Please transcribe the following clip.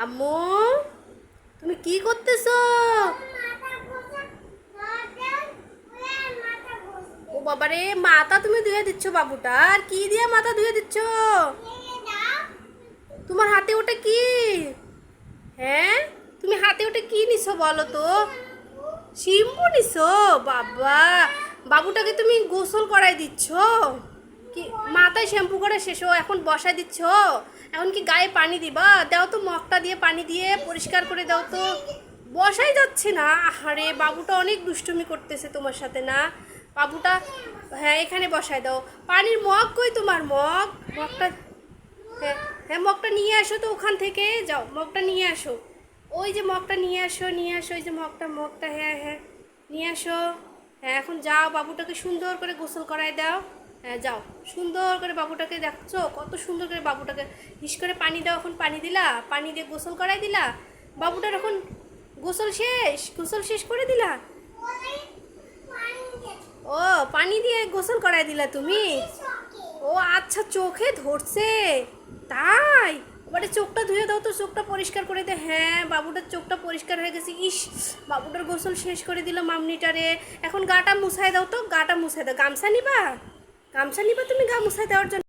আম্মু, তুমি কি করতেছো? ও বাবারে, মাথা তুমি ধুয়ে দিচ্ছ বাবুটার? কি দিয়ে মাথা ধুয়ে দিচ্ছ? তোমার হাতে ওটা কি? হ্যাঁ, তুমি হাতে ওটা কি নিছো বলো তো? শ্যাম্পু নিছো? বাবা, বাবুটাকে তুমি গোসল করাই দিচ্ছ? কি মাথায় শ্যাম্পু করে শেষ, এখন বসাই দিচ্ছ? এখন কি গায়ে পানি দিবা? দাও তো, মগটা দিয়ে পানি দিয়ে পরিষ্কার করে দাও তো। বসাই যাচ্ছে না। আরে বাবুটা অনেক দুষ্টুমি করতেছে তোমার সাথে না? বাবুটা, হ্যাঁ এখানে বসাই দাও। পানির মগ কই তোমার মগ? মগটা, হ্যাঁ হ্যাঁ, মগটা নিয়ে আসো তো ওখান থেকে, যাও মগটা নিয়ে আসো। ওই যে মগটা নিয়ে আসো, নিয়ে আসো, ওই যে মগটা, মগটা, হ্যাঁ হ্যাঁ নিয়ে আসো। হ্যাঁ এখন যাও, বাবুটাকে সুন্দর করে গোসল করায় দাও। হ্যাঁ যাও, সুন্দর করে বাবুটাকে, দেখছো কত সুন্দর করে বাবুটাকে হিস করে পানি দাও। এখন পানি দিলা, পানি দিয়ে গোসল করাই দিলা বাবুটার। এখন গোসল শেষ, গোসল শেষ করে দিলা? ও, পানি দিয়ে গোসল করাই দিলা তুমি? ও আচ্ছা, চোখে ধরছে তাই? এবারে চোখটা ধুয়ে দাও তো, চোখটা পরিষ্কার করে দে। হ্যাঁ, বাবুটার চোখটা পরিষ্কার হয়ে গেছে। ইস, বাবুটার গোসল শেষ করে দিল মামনিটারে। এখন গাটা মুছাই দাও তো, গাটা মুছাই দাও। গামছা নিবা? গামছা নিবা তুমি গা মুছাই দেওয়ার জন্য?